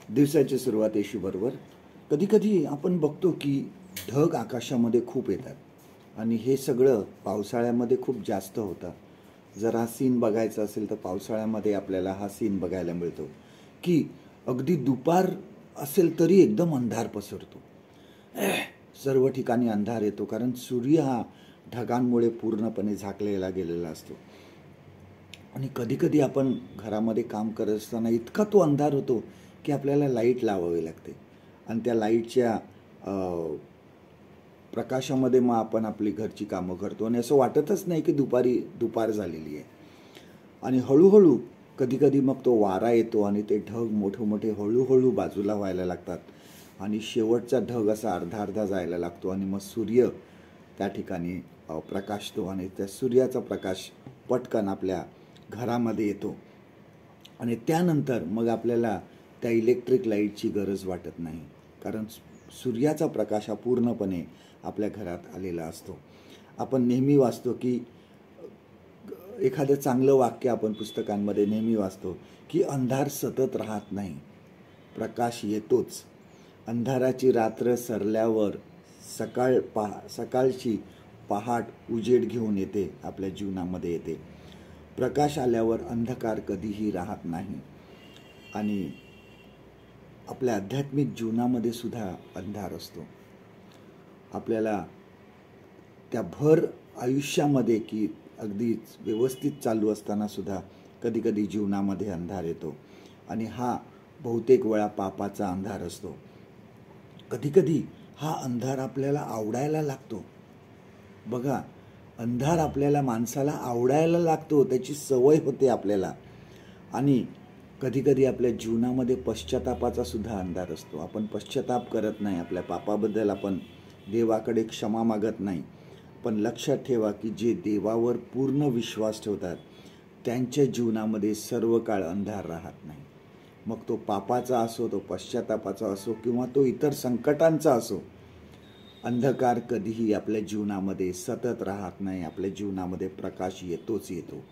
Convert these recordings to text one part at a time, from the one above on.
दिवसाची सुरुवात येशूबरोबर. कधीकधी आपण बघतो की ढग आकाशामध्ये खूप येतात आणि हे सगळं पावसाळ्यामध्ये खूप जास्त होतं. जर हा सीन बघायचा असेल तर पावसाळ्यामध्ये आपल्याला हा सीन बघायला मिळतो की अगदी दुपार असेल तरी एकदम अंधार पसरतो. सर्व ठिकाणी अंधार येतो, कारण सूर्य हा ढगांमुळे पूर्णपणे झाकलेला गेलेला असतो. आणि कधीकधी आपण घरामध्ये काम करत असताना इतका तो अंधार होतो की आपल्याला लाईट लावावी लागते आणि त्या लाईटच्या प्रकाशामध्ये मग आपण आपली घरची कामं करतो आणि असं वाटतच नाही की दुपार झालेली आहे. आणि हळूहळू कधीकधी मग तो वारा येतो आणि ते ढग मोठे मोठे हळूहळू बाजूला व्हायला लागतात आणि शेवटचा ढग असा अर्धा अर्धा जायला लागतो आणि मग सूर्य त्या ठिकाणी प्रकाशतो आणि त्या सूर्याचा प्रकाश पटकन आपल्या घरामध्ये येतो आणि त्यानंतर मग आपल्याला त्या इलेक्ट्रिक लाईटची गरज वाटत नाही, कारण सूर्याचा प्रकाश हा पूर्णपणे आपल्या घरात आलेला असतो. आपण नेहमी वाचतो की एखादं चांगलं वाक्य आपण पुस्तकांमध्ये नेहमी वाचतो की अंधार सतत राहत नाही, प्रकाश येतोच. अंधाराची रात्र सरल्यावर सकाळची पहाट उजेड घेऊन येते, आपल्या जीवनामध्ये येते. प्रकाश आल्यावर अंधकार कधीही राहत नाही. आणि आपल्या आध्यात्मिक जीवनामध्ये सुद्धा अंधार असतो. आपल्याला त्या भर आयुष्यामध्ये की अगदीच व्यवस्थित चालू असताना सुद्धा कधीकधी जीवनामध्ये अंधार येतो आणि हा बहुतेक वेळा पापाचा अंधार असतो. कधीकधी हा अंधार आपल्याला आवडायला लागतो. बघा, अंधार आपल्याला माणसाला आवडायला लागतो, त्याची सवय होते आपल्याला. आणि कधीकधी आपल्या जीवनामध्ये पश्चातापाचा सुद्धा अंधार असतो. आपण पश्चाताप करत नाही, आपल्या पापाबद्दल आपण देवाकडे क्षमा मागत नाही. पण लक्षात ठेवा की जे देवावर पूर्ण विश्वास ठेवतात त्यांच्या जीवनामध्ये सर्व काळ अंधार राहत नाही. मग तो पापाचा असो, तो पश्चातापाचा असो किंवा तो इतर संकटांचा असो, अंधकार कधीही आपल्या जीवनामध्ये सतत राहत नाही. आपल्या जीवनामध्ये प्रकाश येतोच येतो.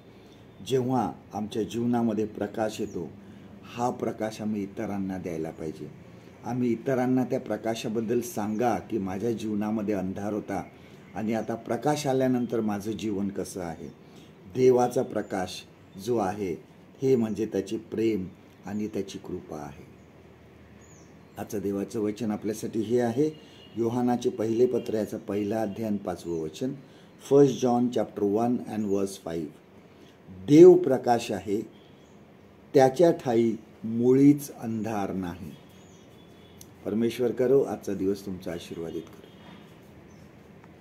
जेव्हा आमच्या जीवनामध्ये प्रकाश येतो, हा प्रकाश आम्ही इतरांना द्यायला पाहिजे. आम्ही इतरांना त्या प्रकाशाबद्दल सांगा की माझ्या जीवनामध्ये अंधार होता आणि आता प्रकाश आल्यानंतर माझं जीवन कसं आहे. देवाचा प्रकाश जो आहे हे म्हणजे त्याचे प्रेम आणि त्याची कृपा आहे. आजचं देवाचं वचन आपल्यासाठी हे आहे, योहानाचे पहिले पत्र याचा पहिला अध्याय 5वं वचन, 1 John chapter 1 and verse 5. Dev Prakash आहे, त्याच्या ठाई मुळीच अंधार नाही. परमेश्वर करो आजचा दिवस तुमचा आशीर्वादित करो.